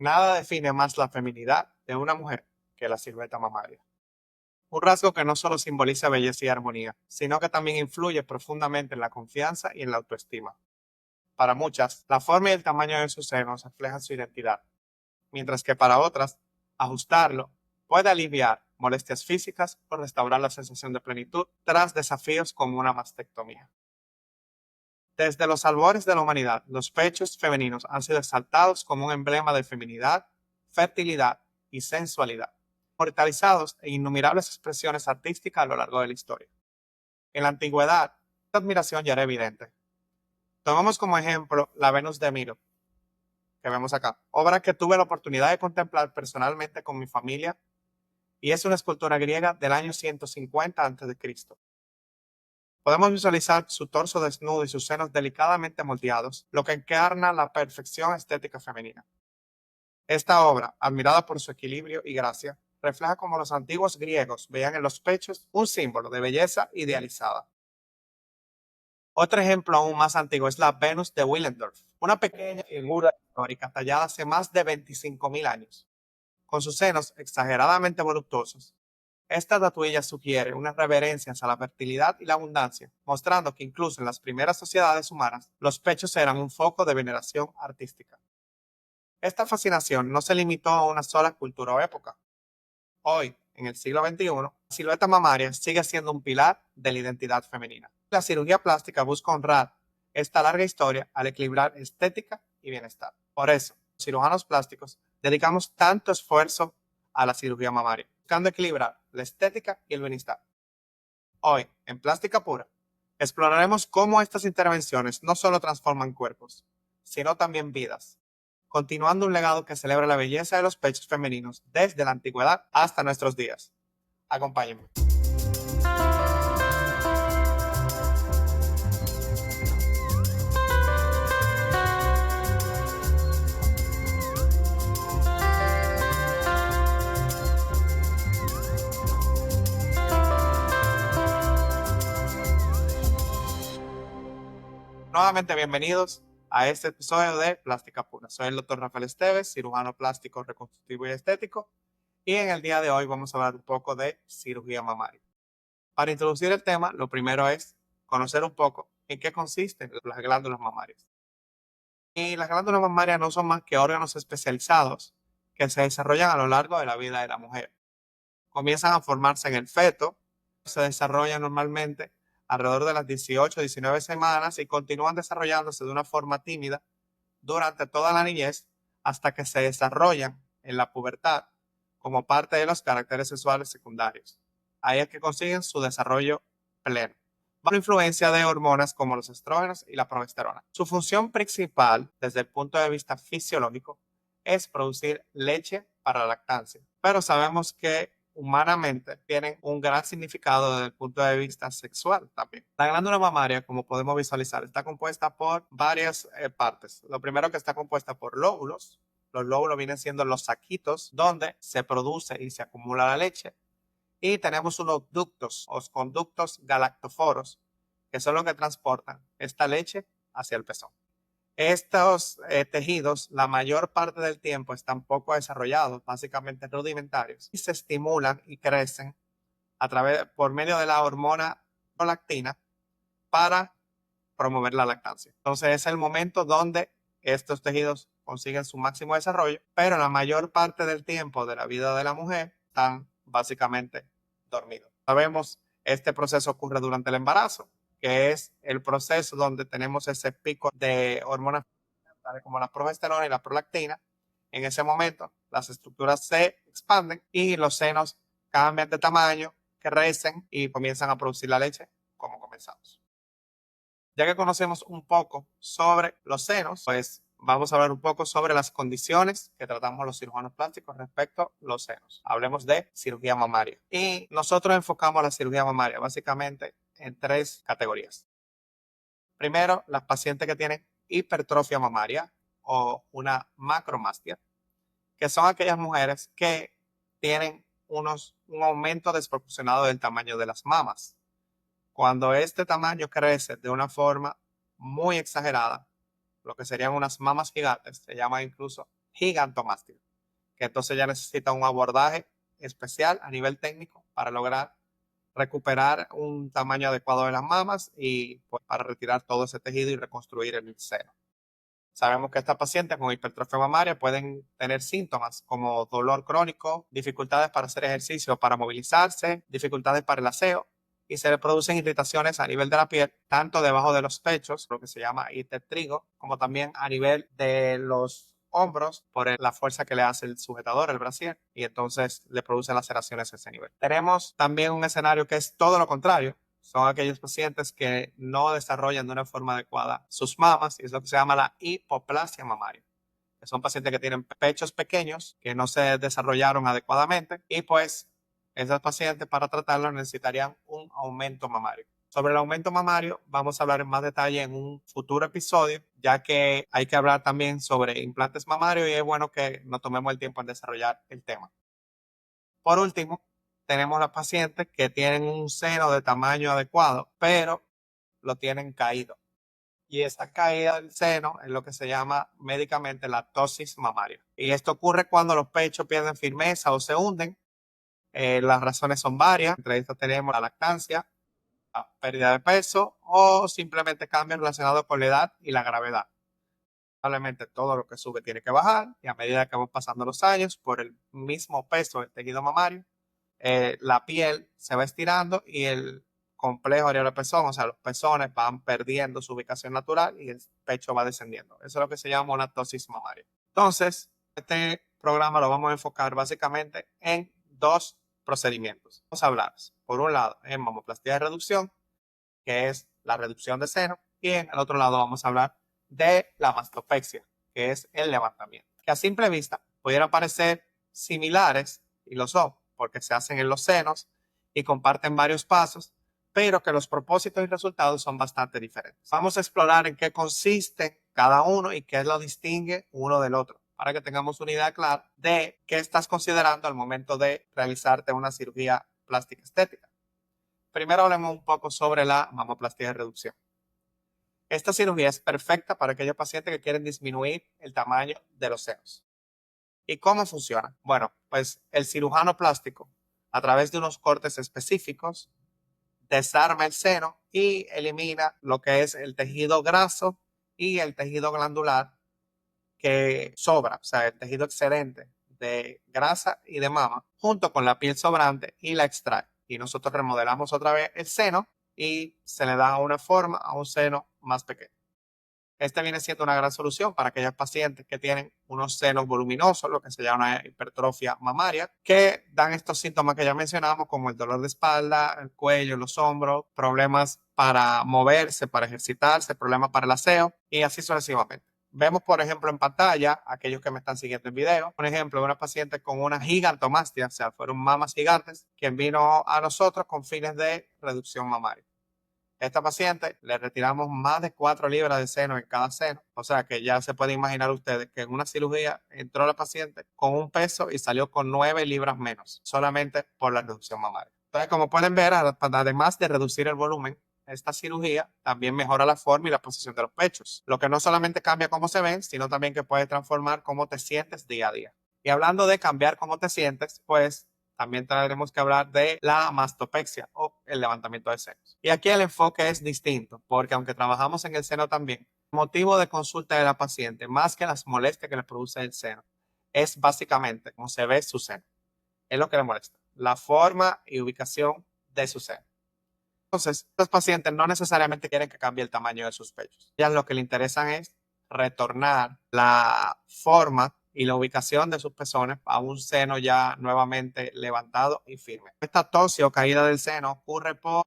Nada define más la feminidad de una mujer que la silueta mamaria. Un rasgo que no solo simboliza belleza y armonía, sino que también influye profundamente en la confianza y en la autoestima. Para muchas, la forma y el tamaño de sus senos reflejan su identidad, mientras que para otras, ajustarlo puede aliviar molestias físicas o restaurar la sensación de plenitud tras desafíos como una mastectomía. Desde los albores de la humanidad, los pechos femeninos han sido exaltados como un emblema de feminidad, fertilidad y sensualidad, inmortalizados en innumerables expresiones artísticas a lo largo de la historia. En la antigüedad, esta admiración ya era evidente. Tomamos como ejemplo la Venus de Milo, que vemos acá, obra que tuve la oportunidad de contemplar personalmente con mi familia, y es una escultura griega del año 150 a.C. Podemos visualizar su torso desnudo y sus senos delicadamente moldeados, lo que encarna la perfección estética femenina. Esta obra, admirada por su equilibrio y gracia, refleja cómo los antiguos griegos veían en los pechos un símbolo de belleza idealizada. Otro ejemplo aún más antiguo es la Venus de Willendorf, una pequeña figura histórica tallada hace más de 25.000 años. Con sus senos exageradamente voluptuosos, esta estatuilla sugiere una reverencia hacia la fertilidad y la abundancia, mostrando que incluso en las primeras sociedades humanas, los pechos eran un foco de veneración artística. Esta fascinación no se limitó a una sola cultura o época. Hoy, en el siglo XXI, la silueta mamaria sigue siendo un pilar de la identidad femenina. La cirugía plástica busca honrar esta larga historia al equilibrar estética y bienestar. Por eso, los cirujanos plásticos dedicamos tanto esfuerzo a la cirugía mamaria, buscando equilibrar la estética y el bienestar. Hoy, en Plástica Pura, exploraremos cómo estas intervenciones no solo transforman cuerpos, sino también vidas, continuando un legado que celebra la belleza de los pechos femeninos desde la antigüedad hasta nuestros días. Acompáñenme. Nuevamente bienvenidos a este episodio de Plástica Pura. Soy el doctor Rafael Esteves, cirujano plástico, reconstructivo y estético, y en el día de hoy vamos a hablar un poco de cirugía mamaria. Para introducir el tema, lo primero es conocer un poco en qué consisten las glándulas mamarias. Y las glándulas mamarias no son más que órganos especializados que se desarrollan a lo largo de la vida de la mujer. Comienzan a formarse en el feto, se desarrollan normalmente alrededor de las 18 o 19 semanas y continúan desarrollándose de una forma tímida durante toda la niñez hasta que se desarrollan en la pubertad como parte de los caracteres sexuales secundarios. Ahí es que consiguen su desarrollo pleno, bajo la influencia de hormonas como los estrógenos y la progesterona. Su función principal, desde el punto de vista fisiológico, es producir leche para la lactancia. Pero sabemos que humanamente tienen un gran significado desde el punto de vista sexual también. La glándula mamaria, como podemos visualizar, está compuesta por varias partes. Lo primero que está compuesta por lóbulos. Los lóbulos vienen siendo los saquitos donde se produce y se acumula la leche. Y tenemos unos ductos o conductos galactoforos, que son los que transportan esta leche hacia el pezón. Estos tejidos, la mayor parte del tiempo, están poco desarrollados, básicamente rudimentarios, y se estimulan y crecen por medio de la hormona prolactina para promover la lactancia. Entonces es el momento donde estos tejidos consiguen su máximo desarrollo, pero la mayor parte del tiempo de la vida de la mujer están básicamente dormidos. Sabemos, este proceso ocurre durante el embarazo, que es el proceso donde tenemos ese pico de hormonas como la progesterona y la prolactina. En ese momento, las estructuras se expanden y los senos cambian de tamaño, crecen y comienzan a producir la leche como comenzamos. Ya que conocemos un poco sobre los senos, pues vamos a hablar un poco sobre las condiciones que tratamos los cirujanos plásticos respecto a los senos. Hablemos de cirugía mamaria. Y nosotros enfocamos la cirugía mamaria básicamente en tres categorías. Primero, las pacientes que tienen hipertrofia mamaria o una macromastia, que son aquellas mujeres que tienen un aumento desproporcionado del tamaño de las mamas. Cuando este tamaño crece de una forma muy exagerada, lo que serían unas mamas gigantes, se llama incluso gigantomástica, que entonces ya necesita un abordaje especial a nivel técnico para lograr recuperar un tamaño adecuado de las mamas y pues, para retirar todo ese tejido y reconstruir el seno. Sabemos que estas pacientes con hipertrofia mamaria pueden tener síntomas como dolor crónico, dificultades para hacer ejercicio, para movilizarse, dificultades para el aseo y se le producen irritaciones a nivel de la piel, tanto debajo de los pechos, lo que se llama hipertrigo, como también a nivel de los hombros por la fuerza que le hace el sujetador, el brasier, y entonces le producen laceraciones a ese nivel. Tenemos también un escenario que es todo lo contrario, son aquellos pacientes que no desarrollan de una forma adecuada sus mamas y es lo que se llama la hipoplasia mamaria. Son pacientes que tienen pechos pequeños que no se desarrollaron adecuadamente y pues esos pacientes para tratarlos necesitarían un aumento mamario. Sobre el aumento mamario vamos a hablar en más detalle en un futuro episodio, ya que hay que hablar también sobre implantes mamarios y es bueno que nos tomemos el tiempo en desarrollar el tema. Por último, tenemos las pacientes que tienen un seno de tamaño adecuado, pero lo tienen caído. Y esa caída del seno es lo que se llama médicamente la ptosis mamaria. Y esto ocurre cuando los pechos pierden firmeza o se hunden. Las razones son varias. Entre estas tenemos la lactancia, la pérdida de peso o simplemente cambios relacionados con la edad y la gravedad. Probablemente todo lo que sube tiene que bajar y a medida que van pasando los años, por el mismo peso del tejido mamario, la piel se va estirando y el complejo areola-pezón, o sea, los pezones van perdiendo su ubicación natural y el pecho va descendiendo. Eso es lo que se llama una ptosis mamaria. Entonces, este programa lo vamos a enfocar básicamente en dos procedimientos. Vamos a hablar, por un lado, en mamoplastia de reducción, que es la reducción de seno, y en el otro lado vamos a hablar de la mastopexia, que es el levantamiento, que a simple vista pudieran parecer similares, y lo son, porque se hacen en los senos y comparten varios pasos, pero que los propósitos y resultados son bastante diferentes. Vamos a explorar en qué consiste cada uno y qué lo distingue uno del otro, para que tengamos una idea clara de qué estás considerando al momento de realizarte una cirugía plástica estética. Primero hablemos un poco sobre la mamoplastia de reducción. Esta cirugía es perfecta para aquellos pacientes que quieren disminuir el tamaño de los senos. ¿Y cómo funciona? Bueno, pues el cirujano plástico, a través de unos cortes específicos, desarma el seno y elimina lo que es el tejido graso y el tejido glandular que sobra, o sea, el tejido excedente de grasa y de mama, junto con la piel sobrante y la extrae. Y nosotros remodelamos otra vez el seno y se le da una forma a un seno más pequeño. Este viene siendo una gran solución para aquellos pacientes que tienen unos senos voluminosos, lo que se llama una hipertrofia mamaria, que dan estos síntomas que ya mencionamos, como el dolor de espalda, el cuello, los hombros, problemas para moverse, para ejercitarse, problemas para el aseo y así sucesivamente. Vemos, por ejemplo, en pantalla, aquellos que me están siguiendo en video, un ejemplo de una paciente con una gigantomastia, o sea, fueron mamas gigantes, quien vino a nosotros con fines de reducción mamaria. Esta paciente le retiramos más de 4 libras de seno en cada seno. O sea que ya se pueden imaginar ustedes que en una cirugía entró la paciente con un peso y salió con 9 libras menos, solamente por la reducción mamaria. Entonces, como pueden ver, además de reducir el volumen, esta cirugía también mejora la forma y la posición de los pechos. Lo que no solamente cambia cómo se ven, sino también que puede transformar cómo te sientes día a día. Y hablando de cambiar cómo te sientes, pues también tendremos que hablar de la mastopexia o el levantamiento de senos. Y aquí el enfoque es distinto, porque aunque trabajamos en el seno también, el motivo de consulta de la paciente, más que las molestias que le produce el seno, es básicamente cómo se ve su seno. Es lo que le molesta, la forma y ubicación de su seno. Entonces, los pacientes no necesariamente quieren que cambie el tamaño de sus pechos. Ya lo que le interesan es retornar la forma y la ubicación de sus pezones a un seno ya nuevamente levantado y firme. Esta tosia o caída del seno ocurre por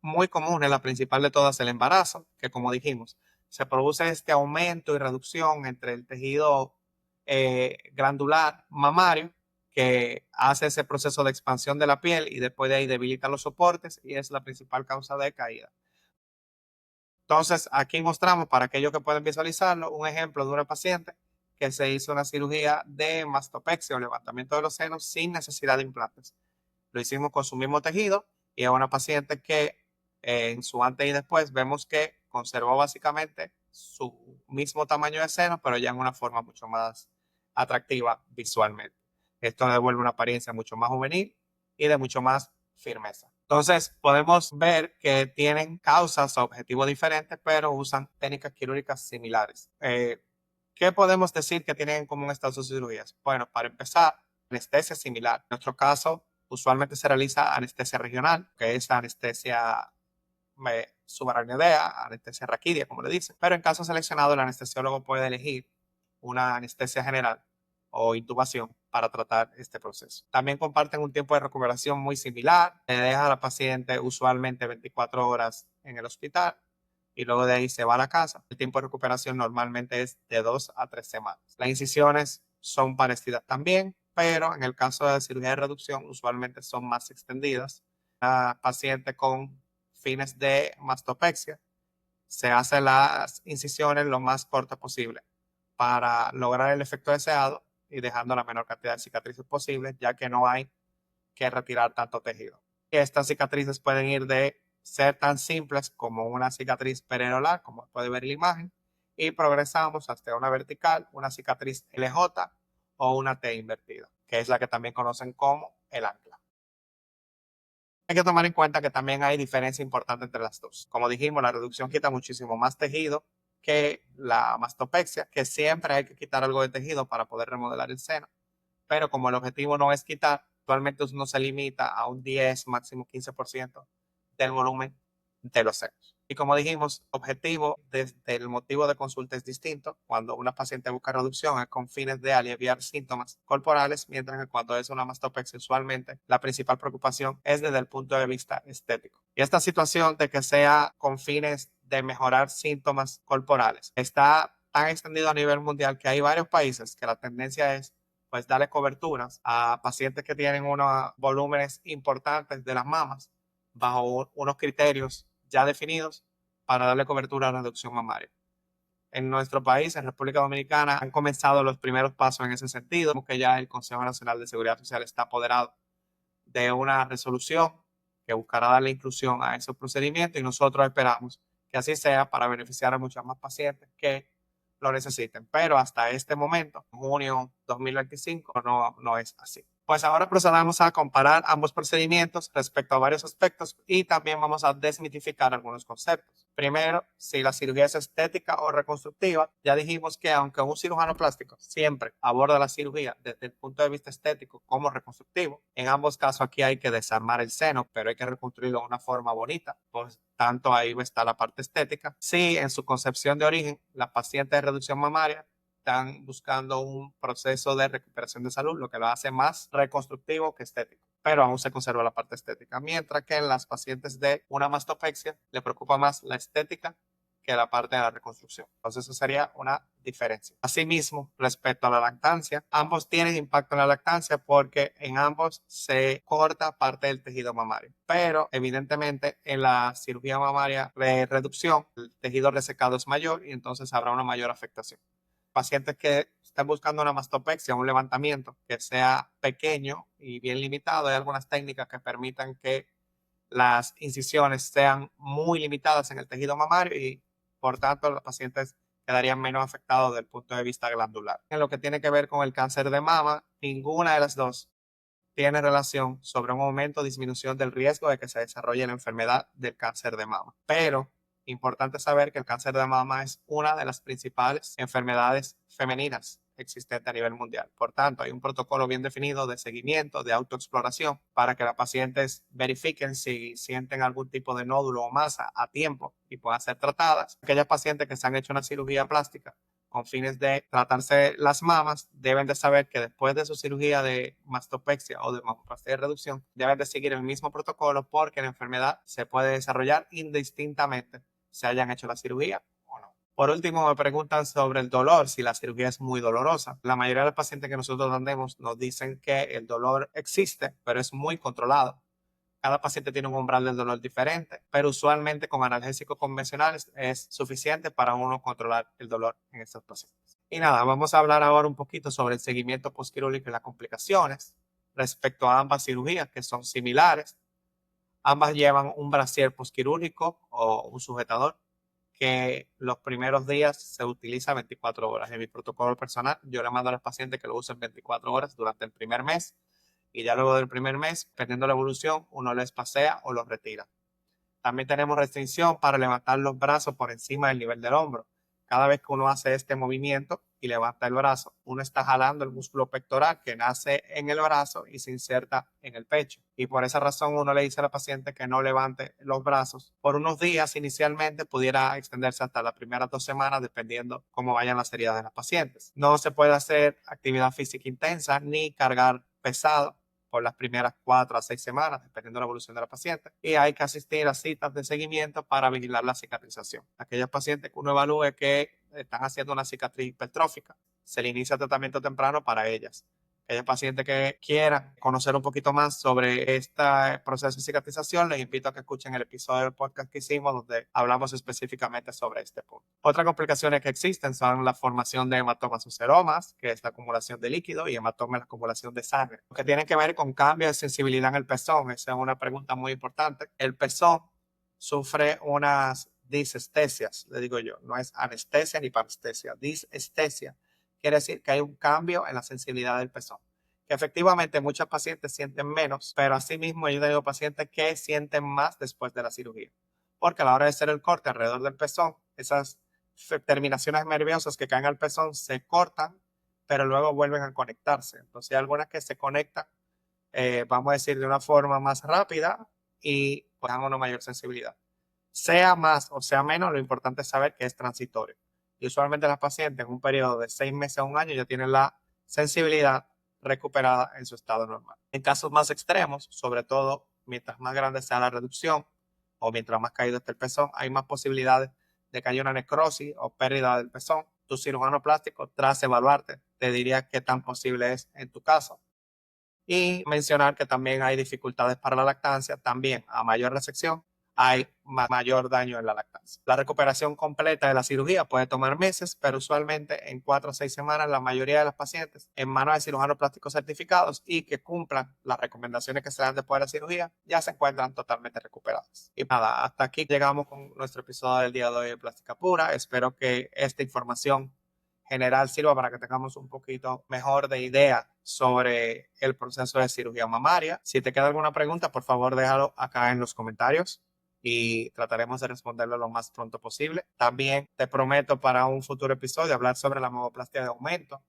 muy común, es la principal de todas, el embarazo, que como dijimos, se produce este aumento y reducción entre el tejido glandular mamario que hace ese proceso de expansión de la piel y después de ahí debilita los soportes y es la principal causa de caída. Entonces, aquí mostramos para aquellos que pueden visualizarlo un ejemplo de una paciente que se hizo una cirugía de mastopexia o levantamiento de los senos sin necesidad de implantes. Lo hicimos con su mismo tejido y es una paciente que en su antes y después vemos que conservó básicamente su mismo tamaño de seno, pero ya en una forma mucho más atractiva visualmente. Esto devuelve una apariencia mucho más juvenil y de mucho más firmeza. Entonces, podemos ver que tienen causas o objetivos diferentes, pero usan técnicas quirúrgicas similares. ¿Qué podemos decir que tienen en común estas dos cirugías? Bueno, para empezar, anestesia similar. En nuestro caso, usualmente se realiza anestesia regional, que es anestesia subaracnoidea, anestesia raquídea, como le dicen. Pero en caso seleccionado, el anestesiólogo puede elegir una anestesia general o intubación para tratar este proceso. También comparten un tiempo de recuperación muy similar. Se deja a la paciente usualmente 24 horas en el hospital y luego de ahí se va a la casa. El tiempo de recuperación normalmente es de 2 a 3 semanas. Las incisiones son parecidas también, pero en el caso de la cirugía de reducción usualmente son más extendidas. La paciente con fines de mastopexia se hacen las incisiones lo más cortas posible para lograr el efecto deseado y dejando la menor cantidad de cicatrices posible, ya que no hay que retirar tanto tejido. Y estas cicatrices pueden ir de ser tan simples como una cicatriz peroneal, como puede ver en la imagen, y progresamos hasta una vertical, una cicatriz LJ o una T invertida, que es la que también conocen como el ancla. Hay que tomar en cuenta que también hay diferencia importante entre las dos. Como dijimos, la reducción quita muchísimo más tejido que la mastopexia, que siempre hay que quitar algo de tejido para poder remodelar el seno. Pero como el objetivo no es quitar, actualmente uno se limita a un 10, máximo 15% del volumen de los senos. Y como dijimos, objetivo desde el motivo de consulta es distinto. Cuando una paciente busca reducción es con fines de aliviar síntomas corporales, mientras que cuando es una mastopexia usualmente la principal preocupación es desde el punto de vista estético. Y esta situación de que sea con fines de mejorar síntomas corporales está tan extendido a nivel mundial que hay varios países que la tendencia es pues darle coberturas a pacientes que tienen unos volúmenes importantes de las mamas bajo unos criterios ya definidos para darle cobertura a la reducción mamaria. En nuestro país, en República Dominicana, han comenzado los primeros pasos en ese sentido, que ya el Consejo Nacional de Seguridad Social está apoderado de una resolución que buscará darle inclusión a esos procedimientos y nosotros esperamos que así sea para beneficiar a muchos más pacientes que lo necesiten. Pero hasta este momento, en junio 2025, no es así. Pues ahora procedamos a comparar ambos procedimientos respecto a varios aspectos y también vamos a desmitificar algunos conceptos. Primero, si la cirugía es estética o reconstructiva, ya dijimos que aunque un cirujano plástico siempre aborda la cirugía desde el punto de vista estético como reconstructivo, en ambos casos aquí hay que desarmar el seno, pero hay que reconstruirlo de una forma bonita, pues tanto ahí está la parte estética. Si en su concepción de origen la paciente de reducción mamaria están buscando un proceso de recuperación de salud, lo que lo hace más reconstructivo que estético, pero aún se conserva la parte estética, mientras que en las pacientes de una mastopexia le preocupa más la estética que la parte de la reconstrucción. Entonces, eso sería una diferencia. Asimismo, respecto a la lactancia, ambos tienen impacto en la lactancia porque en ambos se corta parte del tejido mamario. Pero, evidentemente, en la cirugía mamaria de reducción, el tejido resecado es mayor y entonces habrá una mayor afectación. Pacientes que estén buscando una mastopexia, un levantamiento que sea pequeño y bien limitado, hay algunas técnicas que permitan que las incisiones sean muy limitadas en el tejido mamario y por tanto los pacientes quedarían menos afectados desde el punto de vista glandular. En lo que tiene que ver con el cáncer de mama, ninguna de las dos tiene relación sobre un aumento o disminución del riesgo de que se desarrolle la enfermedad del cáncer de mama. Pero importante saber que el cáncer de mama es una de las principales enfermedades femeninas existente a nivel mundial. Por tanto, hay un protocolo bien definido de seguimiento, de autoexploración, para que las pacientes verifiquen si sienten algún tipo de nódulo o masa a tiempo y puedan ser tratadas. Aquellas pacientes que se han hecho una cirugía plástica con fines de tratarse las mamas, deben de saber que después de su cirugía de mastopexia o de mamoplastia de reducción, deben de seguir el mismo protocolo porque la enfermedad se puede desarrollar indistintamente se hayan hecho la cirugía o no. Por último, me preguntan sobre el dolor, si la cirugía es muy dolorosa. La mayoría de los pacientes que nosotros atendemos nos dicen que el dolor existe, pero es muy controlado. Cada paciente tiene un umbral del dolor diferente, pero usualmente con analgésicos convencionales es suficiente para uno controlar el dolor en estos pacientes. Y nada, vamos a hablar ahora un poquito sobre el seguimiento postquirúrgico y las complicaciones respecto a ambas cirugías que son similares. Ambas llevan un brasier postquirúrgico o un sujetador que los primeros días se utiliza 24 horas. En mi protocolo personal, yo le mando a los pacientes que lo usen 24 horas durante el primer mes y ya luego del primer mes, dependiendo de la evolución, uno les pasea o los retira. También tenemos restricción para levantar los brazos por encima del nivel del hombro. Cada vez que uno hace este movimiento y levanta el brazo, uno está jalando el músculo pectoral que nace en el brazo y se inserta en el pecho. Y por esa razón uno le dice a la paciente que no levante los brazos. Por unos días inicialmente pudiera extenderse hasta las primeras 2 semanas dependiendo cómo vayan las heridas de las pacientes. No se puede hacer actividad física intensa ni cargar pesado por las primeras 4 a 6 semanas, dependiendo de la evolución de la paciente. Y hay que asistir a citas de seguimiento para vigilar la cicatrización. Aquellos pacientes que uno evalúe que están haciendo una cicatriz hipertrófica, se le inicia tratamiento temprano para ellas. Aquellos pacientes que quieran conocer un poquito más sobre este proceso de cicatrización, les invito a que escuchen el episodio del podcast que hicimos donde hablamos específicamente sobre este punto. Otras complicaciones que existen son la formación de hematomas o seromas, que es la acumulación de líquido, y hematomas es la acumulación de sangre, que tienen que ver con cambio de sensibilidad en el pezón. Esa es una pregunta muy importante. El pezón sufre unas disestesias, le digo yo, no es anestesia ni parestesia, disestesia. Quiere decir que hay un cambio en la sensibilidad del pezón, que efectivamente muchos pacientes sienten menos, pero asimismo yo tengo pacientes que sienten más después de la cirugía, porque a la hora de hacer el corte alrededor del pezón, esas terminaciones nerviosas que caen al pezón se cortan, pero luego vuelven a conectarse. Entonces hay algunas que se conectan, vamos a decir, de una forma más rápida y pues dan una mayor sensibilidad. Sea más o sea menos, lo importante es saber que es transitorio. Y usualmente las pacientes en un periodo de 6 meses a un año ya tienen la sensibilidad recuperada en su estado normal. En casos más extremos, sobre todo mientras más grande sea la reducción o mientras más caído esté el pezón, hay más posibilidades de que haya una necrosis o pérdida del pezón. Tu cirujano plástico, tras evaluarte, te diría qué tan posible es en tu caso. Y mencionar que también hay dificultades para la lactancia, también a mayor resección hay mayor daño en la lactancia. La recuperación completa de la cirugía puede tomar meses, pero usualmente en 4 o 6 semanas la mayoría de los pacientes en manos de cirujanos plásticos certificados y que cumplan las recomendaciones que se dan después de la cirugía ya se encuentran totalmente recuperados. Y nada, hasta aquí llegamos con nuestro episodio del día de hoy de Plástica Pura. Espero que esta información general sirva para que tengamos un poquito mejor de idea sobre el proceso de cirugía mamaria. Si te queda alguna pregunta, por favor déjalo acá en los comentarios y trataremos de responderlo lo más pronto posible. También te prometo para un futuro episodio hablar sobre la mamoplastia de aumento,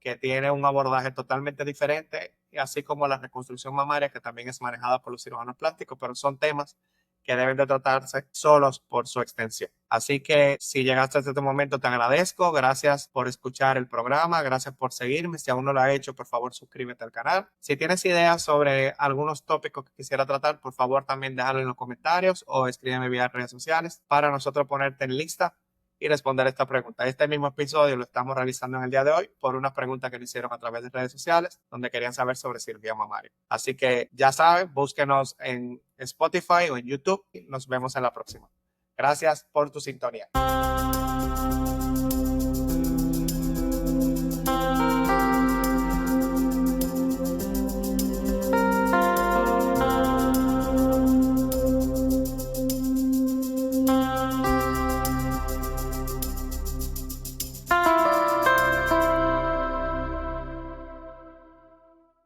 que tiene un abordaje totalmente diferente, y así como la reconstrucción mamaria, que también es manejada por los cirujanos plásticos, pero son temas que deben de tratarse solos por su extensión. Así que si llegaste hasta este momento, te agradezco. Gracias por escuchar el programa. Gracias por seguirme. Si aún no lo has hecho, por favor, suscríbete al canal. Si tienes ideas sobre algunos tópicos que quisiera tratar, por favor, también déjalo en los comentarios o escríbeme vía redes sociales para nosotros ponerte en lista y responder esta pregunta. Este mismo episodio lo estamos realizando en el día de hoy por una pregunta que nos hicieron a través de redes sociales donde querían saber sobre cirugía mamaria. Así que ya saben, búsquenos en Spotify o en YouTube y nos vemos en la próxima. Gracias por tu sintonía.